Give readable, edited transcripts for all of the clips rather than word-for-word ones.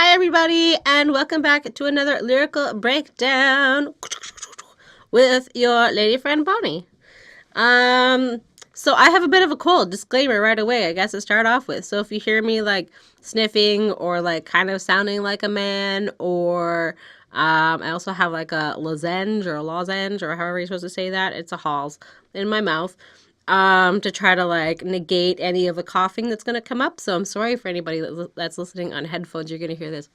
Hi everybody, and welcome back to another lyrical breakdown with your lady friend Bonnie. So I have a bit of a cold, disclaimer right away, I guess to start off with. So if you hear me like sniffing or like kind of sounding like a man, or I also have like a lozenge or however you're supposed to say that. It's a halls in my mouth. To try to like negate any of the coughing that's gonna come up. So I'm sorry for anybody that's listening on headphones. You're gonna hear this.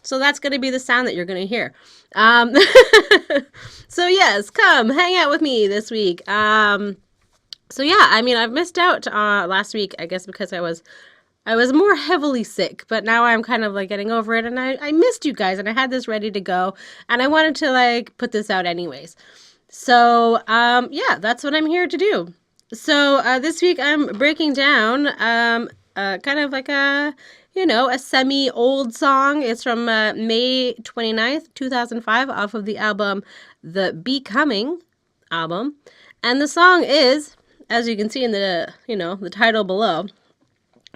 So that's gonna be the sound that you're gonna hear. Um, so yes, come hang out with me this week. So yeah, I mean I've missed out last week, I guess because I was more heavily sick, but now I'm kind of like getting over it, and I missed you guys, and I had this ready to go, and I wanted to like put this out anyways. So, yeah, that's what I'm here to do. So, this week I'm breaking down, kind of like a semi-old song. It's from May 29th, 2005, off of the album, The Becoming album. And the song is, as you can see in the title below,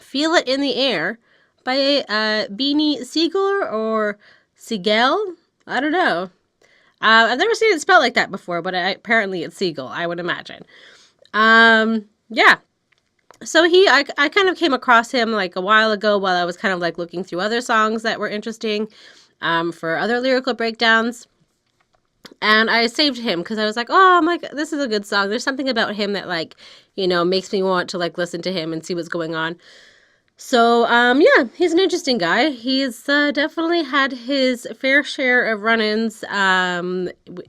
Feel It in the Air by Beanie Sigel or Sigel. I don't know. I've never seen it spelled like that before, but apparently it's Siegel, I would imagine. Yeah. So I kind of came across him like a while ago while I was kind of like looking through other songs that were interesting, for other lyrical breakdowns. And I saved him because I was like, oh, I'm like, this is a good song. There's something about him that like, makes me want to like listen to him and see what's going on. So, yeah, he's an interesting guy. He's definitely had his fair share of run-ins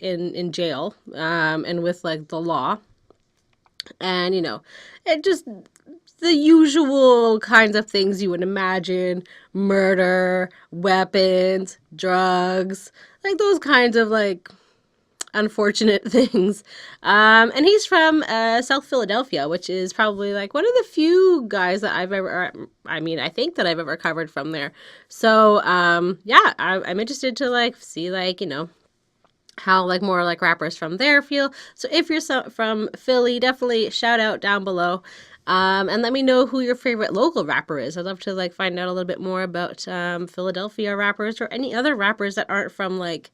in jail and with like the law, and it just the usual kinds of things you would imagine: murder, weapons, drugs, like those kinds of like unfortunate things. And he's from South Philadelphia, which is probably like one of the few guys that I think that I've ever covered from there. So, yeah, I'm interested to like see like, how like more like rappers from there feel. So if you're from Philly, definitely shout out down below. And let me know who your favorite local rapper is. I'd love to like find out a little bit more about Philadelphia rappers or any other rappers that aren't from like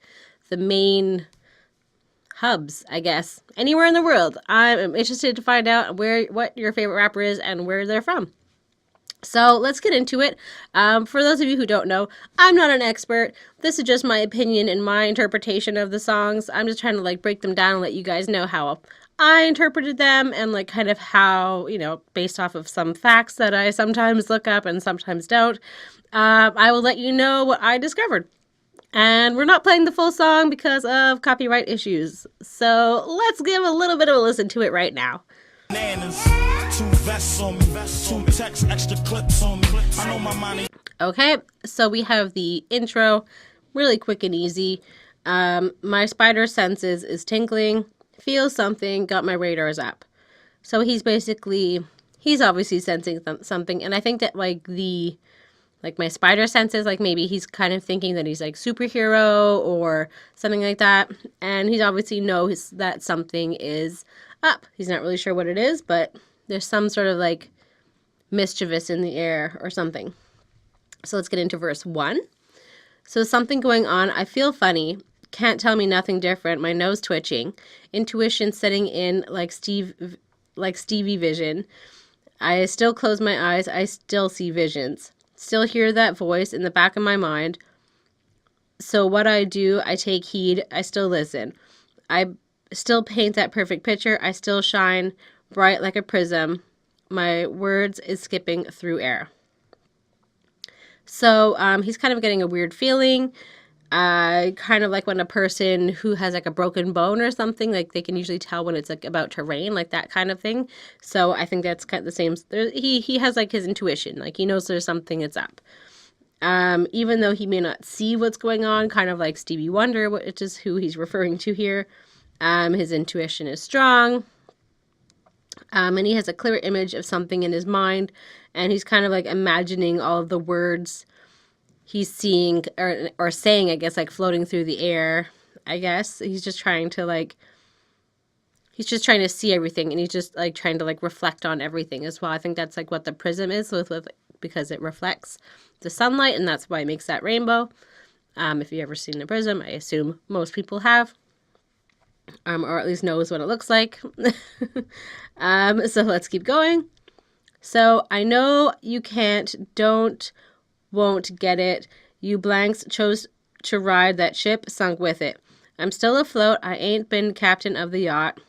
the main hubs, I guess. Anywhere in the world. I'm interested to find out what your favorite rapper is and where they're from. So let's get into it. For those of you who don't know, I'm not an expert. This is just my opinion and my interpretation of the songs. I'm just trying to like break them down and let you guys know how I interpreted them and like kind of how, based off of some facts that I sometimes look up and sometimes don't. I will let you know what I discovered. And we're not playing the full song because of copyright issues. So let's give a little bit of a listen to it right now. Okay, so we have the intro, really quick and easy. My spider senses is tingling, feel something, got my radars up. So he's obviously sensing something, and I think that like my spider senses, like maybe he's kind of thinking that he's like superhero or something like that. And he obviously knows that something is up. He's not really sure what it is, but there's some sort of like mischievous in the air or something. So let's get into verse 1. So something going on. I feel funny. Can't tell me nothing different. My nose twitching. Intuition setting in like Stevie vision. I still close my eyes. I still see visions. Still hear that voice in the back of my mind. So what I do, I take heed. I still listen. I still paint that perfect picture. I still shine bright like a prism. My words is skipping through air. So he's kind of getting a weird feeling. Kind of like when a person who has like a broken bone or something, like they can usually tell when it's like about to rain, like that kind of thing. So I think that's kind of the same. He has like his intuition, like he knows there's something that's up. Even though he may not see what's going on, kind of like Stevie Wonder, which is who he's referring to here. His intuition is strong. And he has a clear image of something in his mind, and he's kind of like imagining all of the words he's seeing or saying, I guess, like floating through the air. I guess he's just trying to see everything, and he's just like trying to like reflect on everything as well. I think that's like what the prism is with because it reflects the sunlight, and that's why it makes that rainbow. If you've ever seen a prism, I assume most people have, or at least knows what it looks like. So let's keep going. So I know you can't, don't, won't get it. You blanks chose to ride that ship, sunk with it. I'm still afloat. I ain't been captain of the yacht.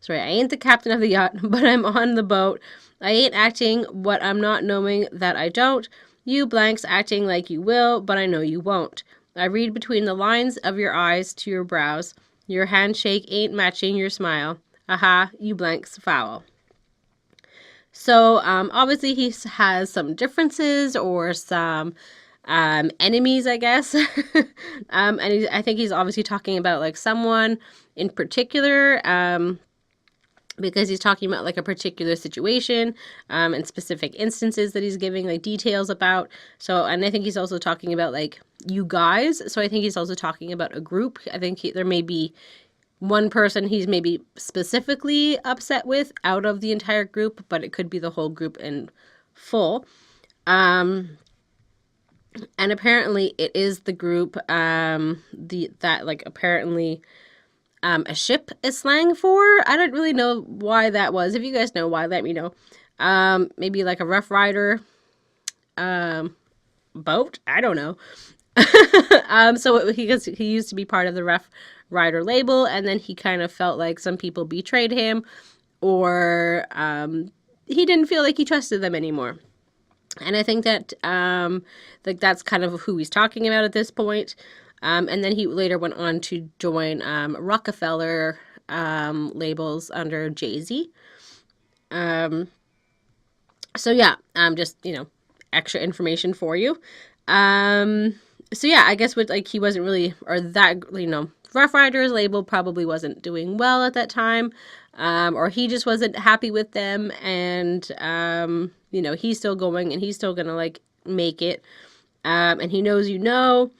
Sorry, I ain't the captain of the yacht, but I'm on the boat. I ain't acting what I'm not, knowing that I don't. You blanks acting like you will, but I know you won't. I read between the lines of your eyes to your brows. Your handshake ain't matching your smile. Aha, you blanks foul. So obviously he has some differences or some enemies, I guess. And I think he's obviously talking about like someone in particular, because he's talking about like a particular situation and specific instances that he's giving like details about. So, and I think he's also talking about like you guys. So I think he's also talking about a group. I think there may be one person he's maybe specifically upset with out of the entire group, but it could be the whole group in full. And apparently it is the group that like apparently a ship is slang for. I don't really know why that was. If you guys know why, let me know. Maybe like a Rough Rider boat. I don't know. So he used to be part of the Rough Rider label, and then he kind of felt like some people betrayed him, or he didn't feel like he trusted them anymore. And I think that like that's kind of who he's talking about at this point. And then he later went on to join Rockefeller labels under Jay-Z. So yeah, just, you know, extra information for you. So yeah, I guess with like he wasn't really, or that, you know, Rough Riders label probably wasn't doing well at that time, or he just wasn't happy with them, and you know, he's still going and he's still gonna like make it, and he knows, you know,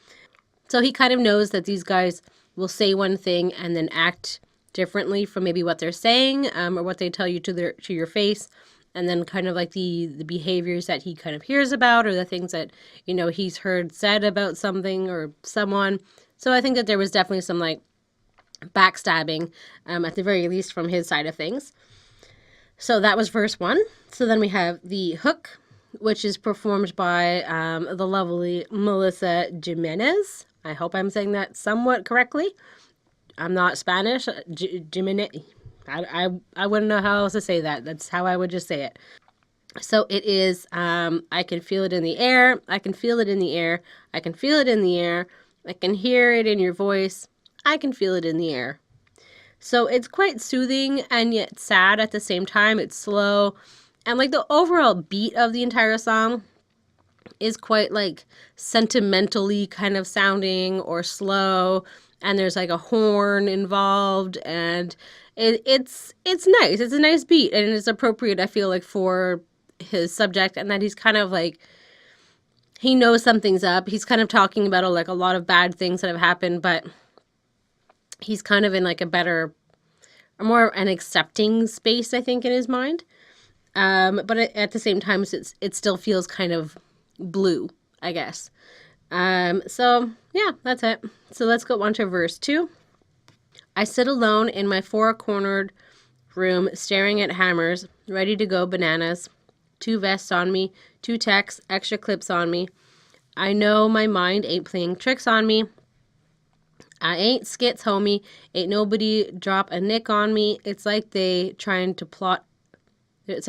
so he kind of knows that these guys will say one thing and then act differently from maybe what they're saying, or what they tell you to your face. And then kind of like the behaviors that he kind of hears about, or the things that, you know, he's heard said about something or someone. So I think that there was definitely some like backstabbing, at the very least from his side of things. So that was verse 1. So then we have the hook, which is performed by the lovely Melissa Jimenez. I hope I'm saying that somewhat correctly. I'm not Spanish. Jimenez. I wouldn't know how else to say that. That's how I would just say it. So it is, I can feel it in the air. I can feel it in the air. I can feel it in the air. I can hear it in your voice. I can feel it in the air. So it's quite soothing and yet sad at the same time. It's slow. And like the overall beat of the entire song is quite like sentimentally kind of sounding or slow. And there's like a horn involved, and it's nice. It's a nice beat, and it's appropriate, I feel like, for his subject, and that he's kind of like, he knows something's up. He's kind of talking about like a lot of bad things that have happened, but he's kind of in like a more an accepting space, I think, in his mind. But at the same time, it still feels kind of blue, I guess. So yeah, that's it. So let's go on to verse 2. I sit alone in my four-cornered room, staring at hammers, ready to go bananas. 2 vests on me, 2 techs, extra clips on me. I know my mind ain't playing tricks on me. I ain't skits, homie. Ain't nobody drop a nick on me. It's like they trying to plot a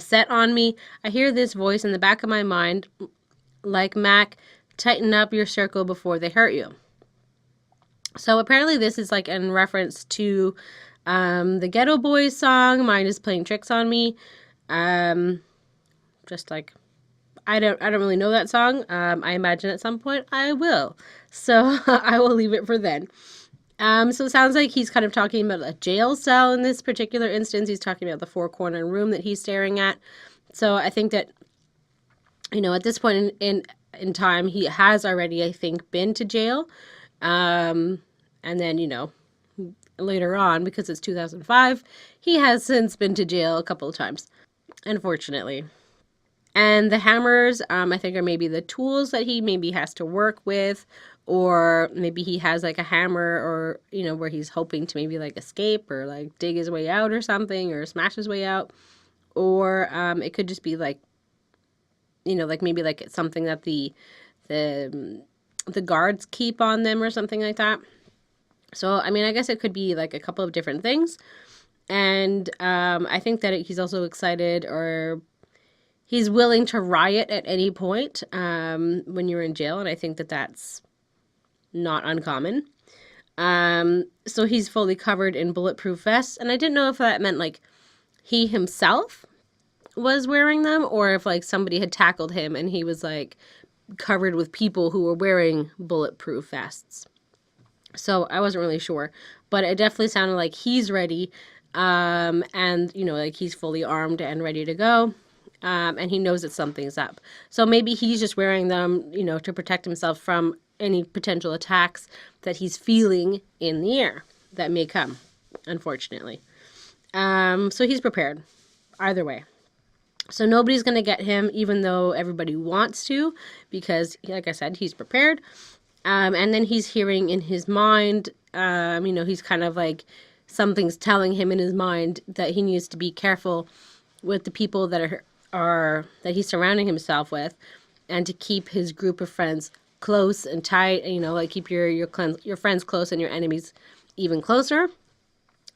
set on me. I hear this voice in the back of my mind, like, Mac, tighten up your circle before they hurt you. So apparently this is like in reference to the Ghetto Boys song, Mind is Playing Tricks on Me. Just like, I don't really know that song. I imagine at some point I will. So I will leave it for then. So it sounds like he's kind of talking about a jail cell in this particular instance. He's talking about the 4-corner room that he's staring at. So I think that, you know, at this point in time, he has already, I think, been to jail. And then, you know, later on, because it's 2005, he has since been to jail a couple of times, unfortunately. And the hammers, I think, are maybe the tools that he maybe has to work with, or maybe he has like a hammer, or, you know, where he's hoping to maybe like escape or like dig his way out or something, or smash his way out. Or it could just be like, you know, like maybe like it's something that the the guards keep on them or something like that. So, I mean, I guess it could be like a couple of different things. And I think that he's also excited, or he's willing to riot at any point when you're in jail. And I think that that's not uncommon. So he's fully covered in bulletproof vests. And I didn't know if that meant like he himself was wearing them, or if like somebody had tackled him and he was like covered with people who were wearing bulletproof vests. So I wasn't really sure, but it definitely sounded like he's ready, and, you know, like he's fully armed and ready to go, and he knows that something's up. So maybe he's just wearing them, you know, to protect himself from any potential attacks that he's feeling in the air that may come, unfortunately. So he's prepared either way. So nobody's going to get him, even though everybody wants to, because, like I said, he's prepared. And then he's hearing in his mind, you know, he's kind of like, something's telling him in his mind that he needs to be careful with the people that are that he's surrounding himself with, and to keep his group of friends close and tight, and, you know, like keep your friends close and your enemies even closer.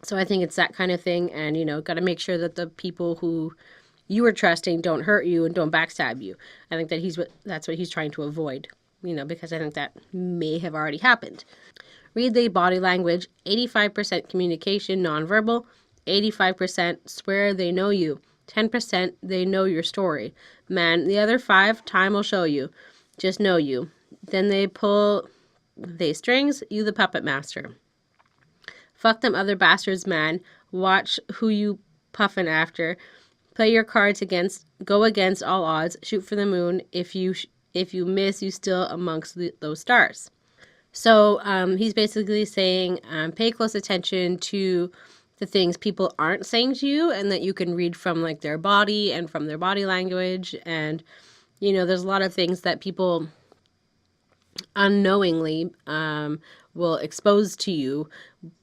So I think it's that kind of thing, and, you know, got to make sure that the people who you are trusting don't hurt you and don't backstab you. I think that that's what he's trying to avoid, you know, because I think that may have already happened. Read the body language: 85% communication nonverbal, 85% swear they know you, 10% they know your story. Man, the other 5, time will show you. Just know you. Then they strings, you the puppet master. Fuck them other bastards, man. Watch who you puffin' after. Play your cards go against all odds. Shoot for the moon. If you miss, you still amongst those stars. So he's basically saying, pay close attention to the things people aren't saying to you, and that you can read from like their body and from their body language. And, you know, there's a lot of things that people unknowingly will expose to you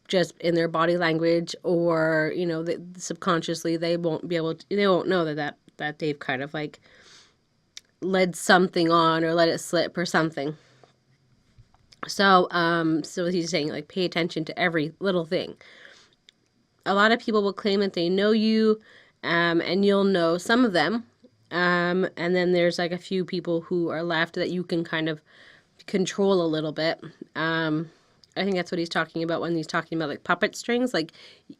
just in their body language, or, you know, subconsciously they won't know that they've kind of like led something on or let it slip or something. So he's saying, like, pay attention to every little thing. A lot of people will claim that they know you, and you'll know some of them. And then there's like a few people who are left that you can kind of control a little bit. I think that's what he's talking about when he's talking about like puppet strings. Like,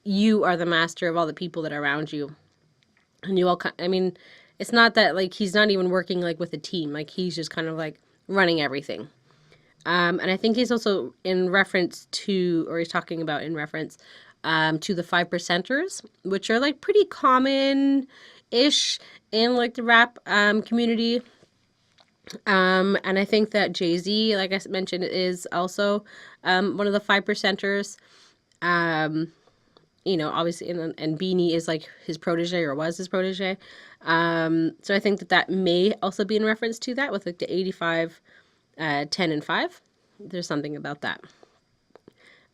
you are the master of all the people that are around you. And you all, I mean, it's not that like he's not even working like with a team. Like, he's just kind of like running everything. And I think he's also he's talking about in reference to the 5%ers, which are like pretty common-ish in like the rap community. And I think that Jay-Z, like I mentioned, is also one of the 5%ers. You know, obviously, and Beanie is like his protege, or was his protege. So I think that may also be in reference to that, with like the 85, 10, and 5. There's something about that.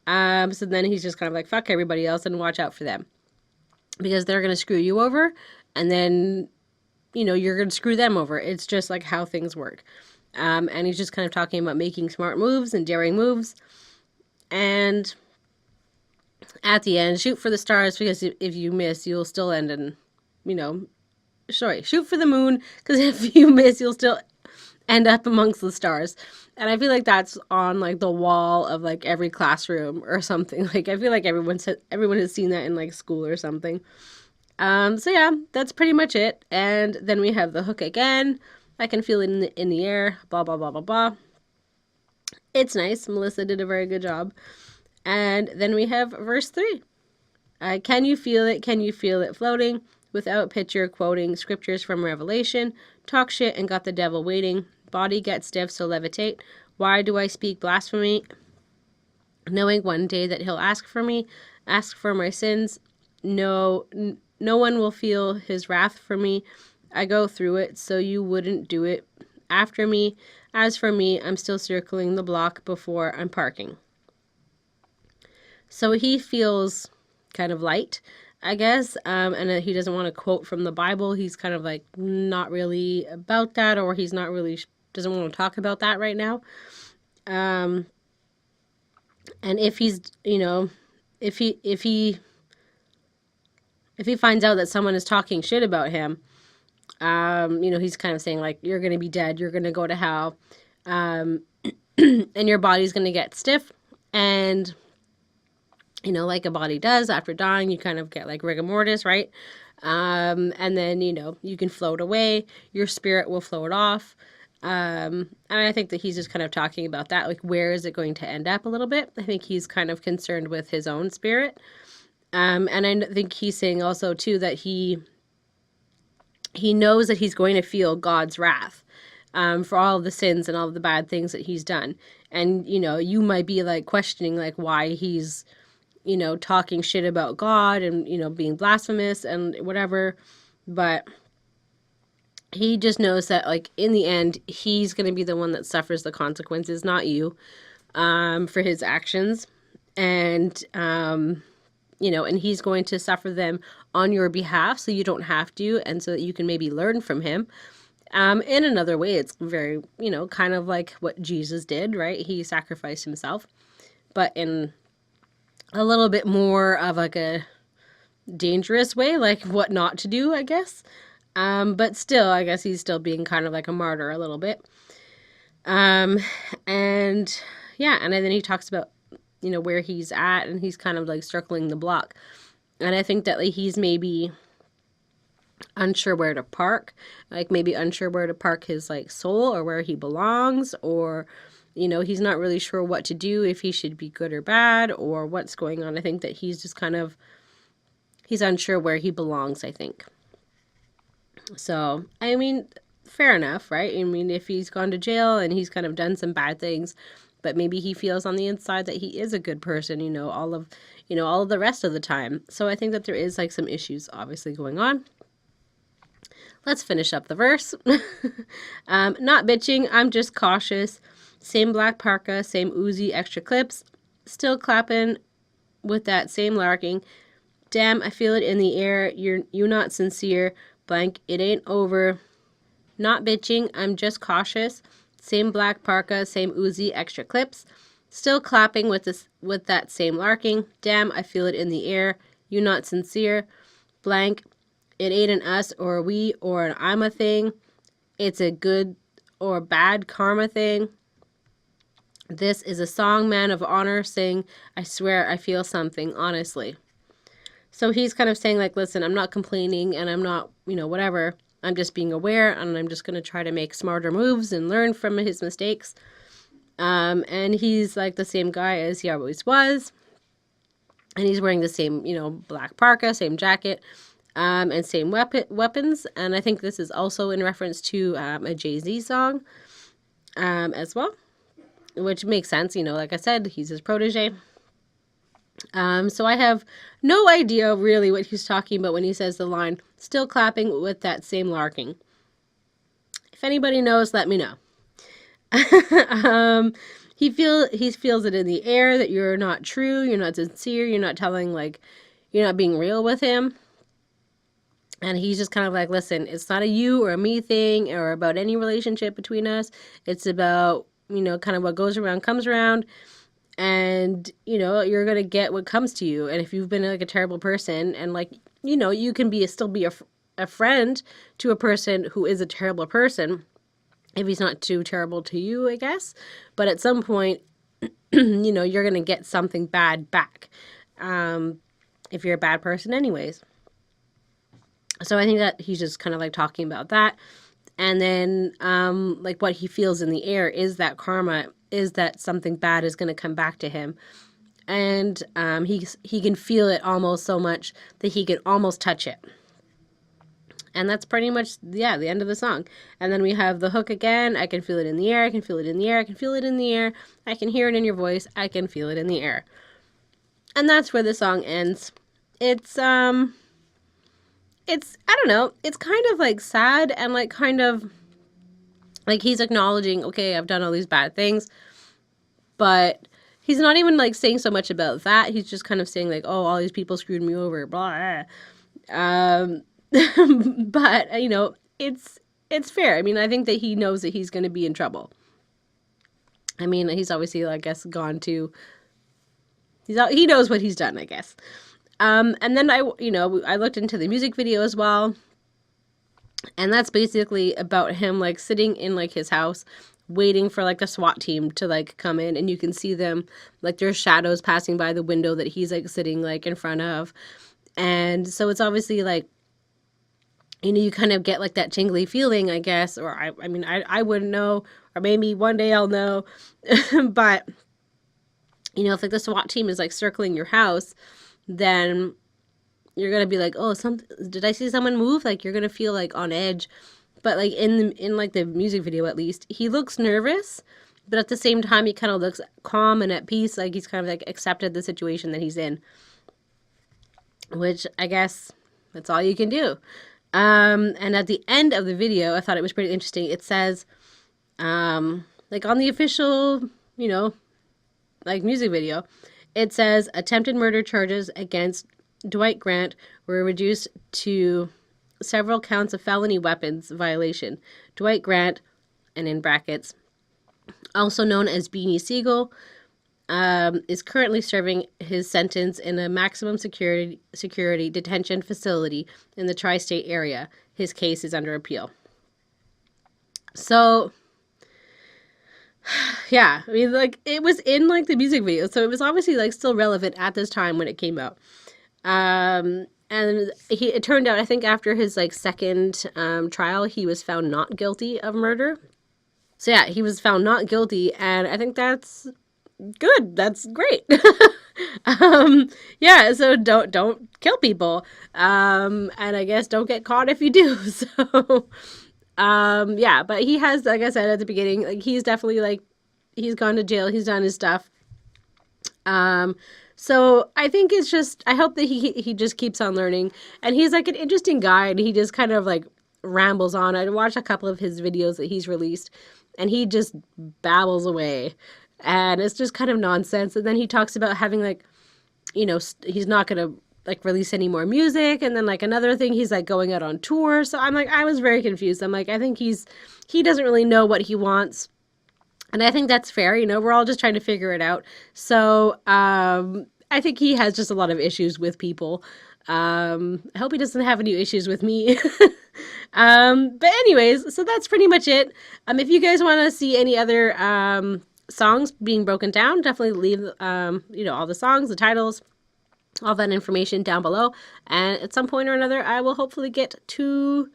So then he's just kind of like, fuck everybody else and watch out for them, because they're going to screw you over, and then, you know, you're going to screw them over. It's just like how things work. And he's just kind of talking about making smart moves and daring moves. And at the end, shoot for the stars, because if you miss, you'll still end in, you know, shoot for the moon, because if you miss, you'll still end up amongst the stars. And I feel like that's on like the wall of like every classroom or something. Like, I feel like everyone has seen that in like school or something. So yeah, that's pretty much it. And then we have the hook again. I can feel it in the air. Blah blah blah blah blah. It's nice. Melissa did a very good job. And then we have verse 3. Can you feel it? Can you feel it floating? Without picture, quoting scriptures from Revelation. Talk shit and got the devil waiting. Body gets stiff, so levitate. Why do I speak blasphemy? Knowing one day that he'll ask for me, ask for my sins. No one will feel his wrath for me. I go through it so you wouldn't do it after me. As for me, I'm still circling the block before I'm parking. So he feels kind of light, I guess, and he doesn't want to quote from the Bible. He's kind of like not really about that, or he's not really doesn't want to talk about that right now. And if he's, if he finds out that someone is talking shit about him, he's kind of saying like, you're gonna be dead, you're gonna go to hell, and your body's gonna get stiff, and like a body does after dying, you kind of get like rigor mortis, right? And then, you can float away, your spirit will float off. And I think that he's just kind of talking about that, like, where is it going to end up a little bit? I think he's kind of concerned with his own spirit. And I think he's saying also, too, that he knows that he's going to feel God's wrath for all of the sins and all of the bad things that he's done. And, you might be, like, questioning, like, why he's, talking shit about God and, being blasphemous and whatever. But he just knows that, like, in the end, he's going to be the one that suffers the consequences, not you, for his actions. And, and he's going to suffer them on your behalf so you don't have to, and so that you can maybe learn from him. In another way, it's very, kind of like what Jesus did, right? He sacrificed himself, but in a little bit more of like a dangerous way, like what not to do, I guess. But still, I guess he's still being kind of like a martyr a little bit. And yeah, and then he talks about, where he's at, and he's kind of like circling the block. And I think that like he's maybe unsure where to park, like maybe unsure where to park his like soul, or where he belongs, or he's not really sure what to do, if he should be good or bad, or what's going on. I think that he's just kind of, he's unsure where he belongs, I think. So, I mean, fair enough, right? I mean, if he's gone to jail and he's kind of done some bad things, but maybe he feels on the inside that he is a good person, all of the rest of the time. So I think that there is like some issues obviously going on. Let's finish up the verse. Not bitching, I'm just cautious. Same black parka, same Uzi, extra clips. Still clapping with that same larking. Damn, I feel it in the air. You not sincere. Blank, it ain't over. Not bitching, I'm just cautious. Same black parka, same Uzi, extra clips. Still clapping with that same larking. Damn, I feel it in the air. You not sincere. Blank, it ain't an us or a we or an I'm a thing. It's a good or bad karma thing. This is a song man of honor sing. I swear I feel something, honestly. So he's kind of saying like, listen, I'm not complaining and I'm not, whatever. I'm just being aware, and I'm just going to try to make smarter moves and learn from his mistakes. And he's like the same guy as he always was. And he's wearing the same, black parka, same jacket, and same weapons. And I think this is also in reference to a Jay-Z song as well, which makes sense. Like I said, he's his protege. So I have no idea really what he's talking about when he says the line, still clapping with that same larking. If anybody knows, let me know. He feels it in the air that you're not true, you're not sincere, you're not telling, like, you're not being real with him. And he's just kind of like, listen, it's not a you or a me thing or about any relationship between us. It's about, kind of what goes around comes around. And, you're going to get what comes to you. And if you've been like a terrible person and like, you can still be a friend to a person who is a terrible person, if he's not too terrible to you, I guess. But at some point, you're going to get something bad back. If you're a bad person anyways. So I think that he's just kind of like talking about that. And then, like what he feels in the air is that karma, is that something bad is going to come back to him. And he can feel it almost so much that he can almost touch it. And that's pretty much, the end of the song. And then we have the hook again. I can feel it in the air. I can feel it in the air. I can feel it in the air. I can hear it in your voice. I can feel it in the air. And that's where the song ends. It's I don't know, it's kind of like sad and like kind of like he's acknowledging, okay, I've done all these bad things, but he's not even like saying so much about that. He's just kind of saying like, oh, all these people screwed me over, blah. Um, but you know, it's fair. I mean, I think that he knows that he's going to be in trouble. I mean, he's obviously, I guess, gone to. He knows what he's done, I guess. And then I looked into the music video as well, and that's basically about him like sitting in like his house, waiting for like the SWAT team to like come in, and you can see them like there's shadows passing by the window that he's like sitting like in front of, and so it's obviously like, you know, you kind of get like that tingly feeling, I guess, or I mean, I wouldn't know, or maybe one day I'll know, but, you know, if like the SWAT team is like circling your house, then you're gonna be like, oh, did I see someone move? Like, you're gonna feel like on edge, but like in like the music video, at least, he looks nervous, but at the same time, he kind of looks calm and at peace, like he's kind of like accepted the situation that he's in, which I guess that's all you can do. And at the end of the video, I thought it was pretty interesting. It says, like on the official, you know, like music video, it says attempted murder charges against Dwight Grant were reduced to several counts of felony weapons violation. Dwight Grant, and in brackets, also known as Beanie Sigel, is currently serving his sentence in a maximum security detention facility in the tri-state area. His case is under appeal. So, yeah, I mean, like, it was in, like, the music video, so it was obviously, like, still relevant at this time when it came out. And it turned out, I think after his, like, second trial, he was found not guilty of murder. So, yeah, he was found not guilty, and I think that's good. That's great. Yeah, so don't kill people. And I guess don't get caught if you do. So, yeah, but he has, like I said at the beginning, like he's definitely like, he's gone to jail. He's done his stuff. So I think it's just, I hope that he just keeps on learning, and he's like an interesting guy, and he just kind of like rambles on. I watched a couple of his videos that he's released, and he just babbles away. And it's just kind of nonsense. And then he talks about having like, you know, he's not going to like release any more music. And then like another thing, he's like going out on tour. So I'm like, I was very confused. I'm like, I think he doesn't really know what he wants. And I think that's fair. You know, we're all just trying to figure it out. So I think he has just a lot of issues with people. I hope he doesn't have any issues with me. But anyways, so that's pretty much it. If you guys want to see any other songs being broken down, definitely leave you know, all the songs, the titles, all that information down below, and at some point or another I will hopefully get to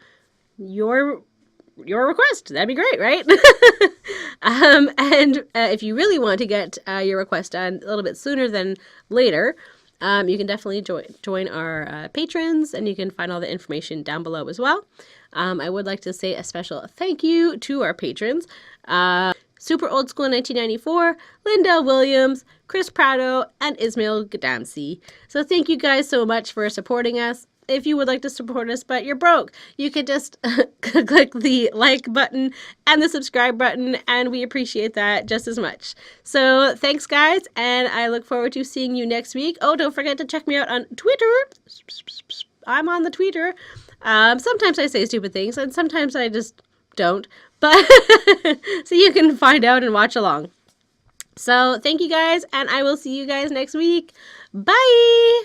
your request. That'd be great, right? And if you really want to get your request done a little bit sooner than later, you can definitely join our patrons, and you can find all the information down below as well. I would like to say a special thank you to our patrons. Super Old School 1994, Lindell Williams, Chris Prado, and Ismail Gadamsi. So thank you guys so much for supporting us. If you would like to support us but you're broke, you can just click the like button and the subscribe button, and we appreciate that just as much. So thanks guys, and I look forward to seeing you next week. Oh, don't forget to check me out on Twitter. I'm on the Twitter. Sometimes I say stupid things, and sometimes I just don't. But so you can find out and watch along. So thank you guys, and I will see you guys next week. Bye!